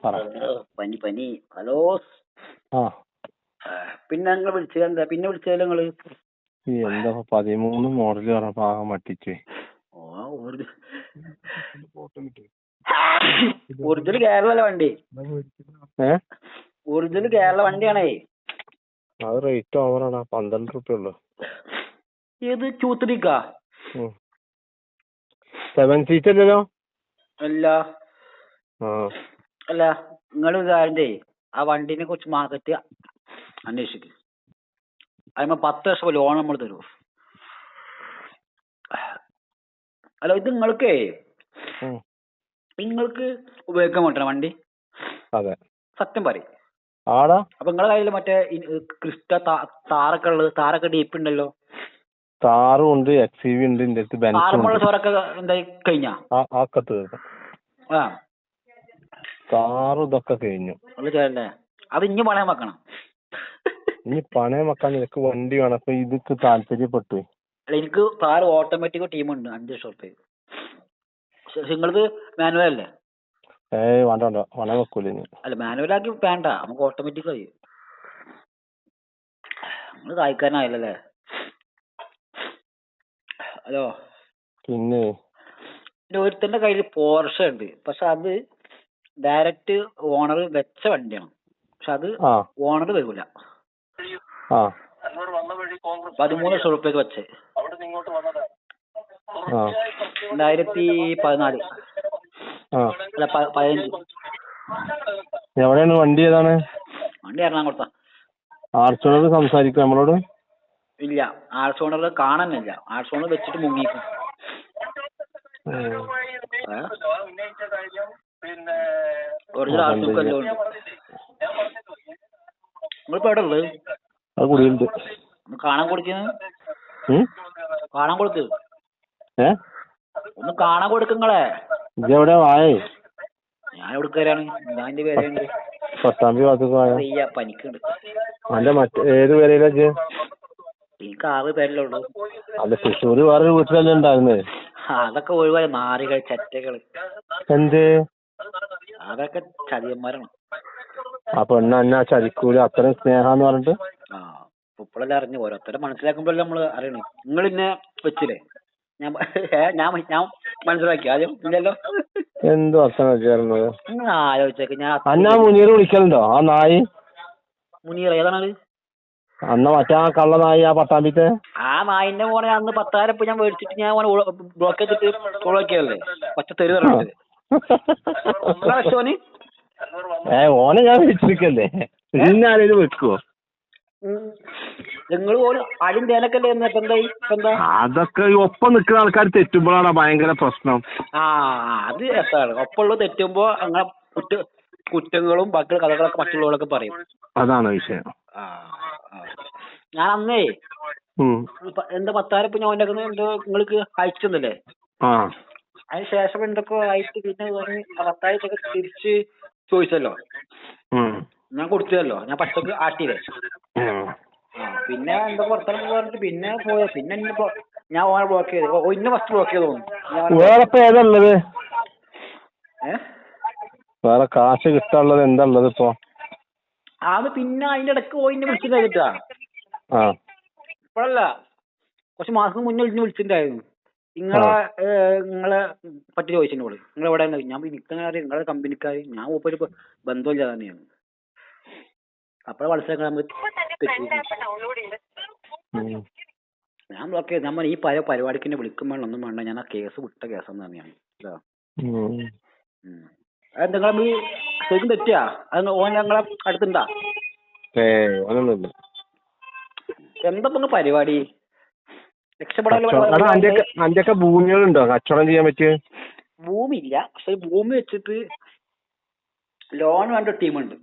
പറ. പനി പനി. ഹലോ. ആ പിന്നെ നിങ്ങൾ വിളിച്ചത് എന്താ? പിന്നെ വിളിച്ചതല്ലോ നിങ്ങള്? എന്താ 13 മോഡൽ പറഞ്ഞപ്പോ ആകെ മട്ടിച്ച്. ഒറിജിനൽ കേരള വണ്ടി. ഒറിജിനൽ കേരള വണ്ടിയാണേ. അത് റേറ്റ് ഓവറാണ്. 12 റുപ്യ ഉള്ളു. ഏത് ചൂത്തിരിക്കാ? 7 സീറ്റ് അല്ലല്ലോ? അല്ല അല്ല, നിങ്ങൾ കാര്യം ആ വണ്ടിനെ കുറിച്ച് മാർക്കറ്റ് അന്വേഷിക്കും. അതിന് 10 വർഷം ലോൺ നമ്മൾ തരും. അല്ല, ഇത് നിങ്ങൾക്ക് ഉപയോഗിക്കാൻ പറ്റണ വണ്ടി? അതെ, സത്യം പറയും. ആടാ. അപ്പൊ നിങ്ങളെ കയ്യിൽ മറ്റേ ക്രിസ്റ്റ താറൊക്കെ ഉള്ളത്, താറൊക്കെ ഡീപ്പ് ഉണ്ടല്ലോ? താറും ഉണ്ട്, XUV ഉണ്ട്, എന്റെ അടുത്ത് ബെൻസും ഉണ്ട്. ചോറൊക്കെ എന്തായി കഴിഞ്ഞാ? ആ താറും ഇതൊക്കെ കഴിഞ്ഞു. അത് ഇനി പണയം വെക്കണം. ഇനി പണയം വെക്കാൻ നിനക്ക് വണ്ടി വേണം. അപ്പൊ ഇതൊക്കെ താല്പര്യപ്പെട്ടു. അല്ല, എനിക്ക് താറ് ഓട്ടോമാറ്റിക് ടീമുണ്ട് 5 ലക്ഷം റുപ്യ. നിങ്ങളത് മാനുവൽ അല്ലേ? വേണ്ട പണയം വെക്കൂല. അല്ല, മാനുവൽ ആക്കി വേണ്ട, നമുക്ക് ഓട്ടോമാറ്റിക് ആയി. നമ്മള് കായ്ക്കാരനായല്ലേ? ഹലോ. പിന്നെ ഒരുത്തന്റെ കയ്യിൽ പോർഷ ഉണ്ട്, പക്ഷെ അത് ഡയറക്റ്റ് ഓണർ വെച്ച വണ്ടിയാണ്. പക്ഷെ അത് ഓണർ വരൂല. 13 ലക്ഷം റുപ്യക്ക് വെച്ചേ. 2014. അല്ല, 15. എവിടെയാണ് വണ്ടി? ഏതാണ് വണ്ടി? എറണാകുളത്താ. ആർച്ച് ഓണർ സംസാരിക്കും നമ്മളോട്? ഇല്ല, ആർച്ച് ഓണർ കാണാനില്ല. ആർച്ച് ഓണർ വെച്ചിട്ട് മുങ്ങിക്കും. ഒറിജിനൽ ആർച്ചുക്കല്ലോ. നിങ്ങളിപ്പോ എവിടെ ഉള്ളത്? കാണാൻ കൊടുക്കുന്നത്? കാണാൻ കൊടുക്ക്. ഒന്ന് കാണാൻ കൊടുക്കുങ്ങളെ. ഇതെവിടെ വായേ? ഞാൻ എവിടുക്കാരാണ്? ഞാൻ എന്റെ പേരുണ്ട്. പട്ടാമ്പി ഭാഗത്തേക്ക് പനിക്കുണ്ട്. ഏത് പേരയിലാ? എനിക്ക് 6 പേരല്ലേ ഉള്ളൂ. അല്ല, തൃശ്ശൂര് വേറൊരു വീട്ടിലല്ലേ ഉണ്ടായിരുന്നത്? അതൊക്കെ ഒഴിവായ നാറികൾ, ചെറ്റകള്. എന്ത്? അതൊക്കെ ചതിയന്മാരാണ്. അപ്പൊ എന്നാ ചതിക്കൂല, അത്രയും സ്നേഹാന്ന് പറഞ്ഞിട്ട്? ഇപ്പോഴെല്ലാം അറിഞ്ഞു. ഓരോരുത്തരെ മനസ്സിലാക്കുമ്പോഴല്ലേ നമ്മള് അറിയണേ. നിങ്ങൾ ഇന്നെ വെച്ചില്ലേ? ഞാൻ മനസ്സിലാക്കി ആദ്യം ഇല്ലല്ലോ. എന്ത് വർഷമാണ് ആലോചിച്ചേക്ക്. ഞാൻ മുനീർ വിളിക്കലുണ്ടോ? ആ നായി മുനീർ ഏതാണത്? അന്ന് മറ്റേ ആ കള്ള നായി, ആ പട്ടാമ്പിത്തെ ആ നായിന്റെ മോനെ അന്ന് 10,000 ഞാൻ മേടിച്ചിട്ട് ഞാൻ ബ്ലോക്ക് ചെയ്തിട്ട് ഒഴിവാക്കിയല്ലേ? പച്ച തെരു പറഞ്ഞിട്ട്. ഓനെ ഞാൻ വെച്ചിരിക്കല്ലേ? ആരെങ്കിലും വെക്കുവോ? നിങ്ങൾ പോലും അടിയും തേനൊക്കെ എന്താ? അതൊക്കെ ഒപ്പം നിൽക്കുന്ന ആൾക്കാർ തെറ്റുമ്പോഴാണ് ഭയങ്കര പ്രശ്നം. അത് രസമാണ്. ഒപ്പമുള്ള തെറ്റുമ്പോ അങ്ങനെ കുറ്റങ്ങളും ബാക്കി കഥകളൊക്കെ മറ്റുള്ളവരൊക്കെ പറയും. അതാണ് വിഷയം. ഞാൻ അന്നേ എന്റെ 10,000 ഞാൻ ഉണ്ടാക്കുന്നത് നിങ്ങൾക്ക് അയച്ചിട്ടുണ്ടല്ലേ? അതിന് ശേഷം എന്തൊക്കെ ആയിട്ട് പിന്നെ 10,000 തിരിച്ച് ചോദിച്ചല്ലോ. ഞാൻ കൊടുത്തല്ലോ. ഞാൻ പച്ചക്ക് ആട്ടിയില്ലേ? പിന്നെ എന്തൊക്കെ വർത്തമാനം പറഞ്ഞിട്ട് പിന്നെ പോയ. പിന്നെ ഞാൻ ഓനെ ബ്ലോക്ക് ചെയ്ത്. ഇന്നെ ഫസ്റ്റ് ബ്ലോക്ക് ചെയ്ത് തോന്നുന്നു. വേറെ കാശ് കിട്ടാനുള്ളത് എന്താ ഉള്ളത് ഇപ്പൊ? അത് പിന്നെ അതിന്റെ ഇടക്ക് പോയിന്നെ വിളിച്ചിട്ടുണ്ടായിട്ടാ. ഇപ്പോഴല്ല, കുറച്ച് മാസം മുന്നേ വിളിച്ചിട്ടുണ്ടായിരുന്നു. നിങ്ങളെ പറ്റി ചോദിച്ചിട്ടുള്ളൂ. നിങ്ങൾ എവിടെ? ഞാൻ നിൽക്കുന്ന കാര്യം നിങ്ങളെ കമ്പനിക്കാര്. ഞാൻ ഒരു ബന്ധമില്ല തന്നെയാണ്. അപ്പോഴെ മനസ്സിലാക്കാൻ ഞാൻ ബ്ലോക്ക് ചെയ്ത്. നമ്മൾ ഈ പരിപാടിക്ക് എന്നെ വിളിക്കുമ്പോൾ ഒന്നും വേണ്ട, ഞാൻ ആ കേസ് വിട്ട കേസെന്ന് തന്നെയാണ്. നിങ്ങളെ ശരിക്കും തെറ്റിയാ? അത് ഓൻ ഞങ്ങളെ അടുത്തുണ്ടാ? എന്താ പരിപാടി? രക്ഷപ്പെടാൻ ഭൂമികളുണ്ടോ കച്ചവടം ചെയ്യാൻ പറ്റിയ? ഭൂമി ഇല്ല, പക്ഷെ ഭൂമി വെച്ചിട്ട് ലോൺ വേണ്ട ടീമുണ്ട്.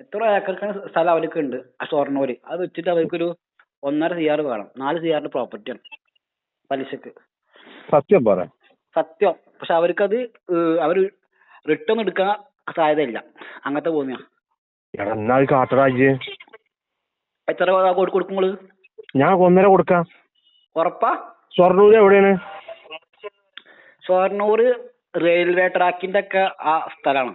എത്ര ഏക്കർക്കാണ് സ്ഥലം അവർക്ക് ഉണ്ട് ആ ഷൊർണൂര്. അത് വെച്ചിട്ട് അവർക്കൊരു 1.5 CR വേണം. 4 CR പ്രോപ്പർട്ടിയാണ് പലിശക്ക്. സത്യം. പക്ഷെ അവർക്കത് അവര് റിട്ടേൺ എടുക്കാൻ സാധ്യതയില്ല. അങ്ങനത്തെ ഭൂമിയാ. എത്ര കൊടുക്കുമ്പോൾ? ഞാൻ 1.5 കൊടുക്കാം. ഉറപ്പാ? ഷൊർണൂർ എവിടെയാണ്? ഷൊർണൂർ റെയിൽവേ ട്രാക്കിന്റെ ഒക്കെ ആ സ്ഥലമാണ്.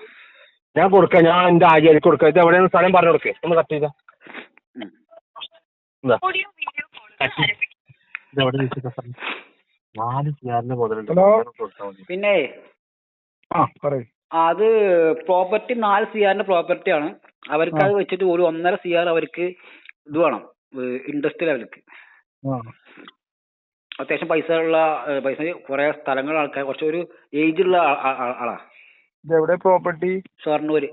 ഞാൻ കൊടുക്കാം, ഞാൻ എന്റെ ആര്യ കൊടുക്കാം. ഇത് എവിടെയാണ് സ്ഥലം പറഞ്ഞു കൊടുക്കേ, ഒന്ന് കട്ട് ചെയ്ത. പിന്നെ അത് പ്രോപ്പർട്ടി 4 CR പ്രോപ്പർട്ടിയാണ്. അവർക്ക് അത് വെച്ചിട്ട് ഒരു 1.5 CR അവർക്ക് ഇത് വേണം, ഇൻഡസ്ട്രിയൽ അവർക്ക്. അത്യാവശ്യം പൈസ കുറെ സ്ഥലങ്ങൾ, ആൾക്കാർ കുറച്ചൊരു ഏജ് ഉള്ള ആളാ. പ്രോപ്പർട്ടി ഷൊർണൂര്.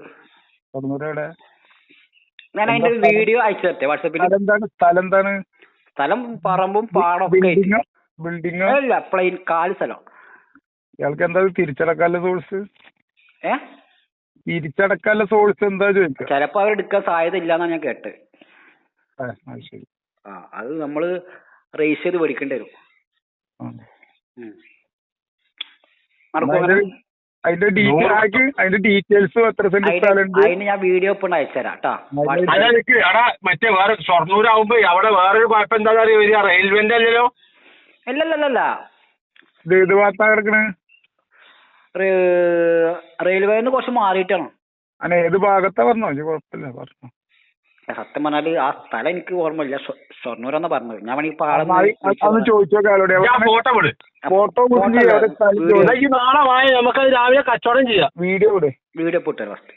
ഞാൻ അതിന്റെ വീഡിയോ അയച്ചു തരട്ടെ വാട്സാപ്പിൽ. സ്ഥലം പറമ്പും പാടൊക്കെ ബിൽഡിംഗ് അല്ല, പ്ലെയിൻ 4 സ്ഥലം. ഇയാൾക്ക് എന്താ തിരിച്ചടക്കാനുള്ള സോഴ്സ്? തിരിച്ചടക്കാനുള്ള സോഴ്സ് എന്താ ചോദിക്കുക? ചിലപ്പോ അവർ എടുക്കാൻ സാധ്യത ഇല്ലാന്നാ ഞാൻ കേട്ട്. ശരി. അത് നമ്മള് റേസ് ചെയ്ത് മേടിക്കേണ്ടി വരും. അതിന്റെ ഡീറ്റെയിൽസ് എത്ര സെന്റ് സ്ഥലമുണ്ട് അതിന് ഞാൻ വീഡിയോ ഇപ്പൊ അയച്ചുതരാം കേട്ടാ. മറ്റേ വേറെ ഷൊർണൂരാകുമ്പോ അവിടെ വേറൊരു കുഴപ്പം എന്താ അറിയാ, റെയിൽവേന്റെ അല്ലല്ലോ. അല്ലല്ലല്ല, ഇത് ഭാഗത്താ കിടക്കണേ, റെയിൽവേന്ന് കുറച്ച് മാറിയിട്ടാണ്. അങ്ങനെ ഏത് ഭാഗത്താ പറഞ്ഞോ? കുഴപ്പമില്ല പറഞ്ഞു. സത്യം പറഞ്ഞാല് ആ സ്ഥലം എനിക്ക് ഓർമ്മയില്ല, ഷൊർണൂരാന്നാ പറഞ്ഞത്. ഞാൻ വേണമെങ്കിൽ ഫോട്ടോ നാളെ വാങ്ങി നമുക്കത് രാവിലെ കച്ചവടം ചെയ്യാം. വീഡിയോ വീഡിയോ പോട്ടെ ഫസ്റ്റ്.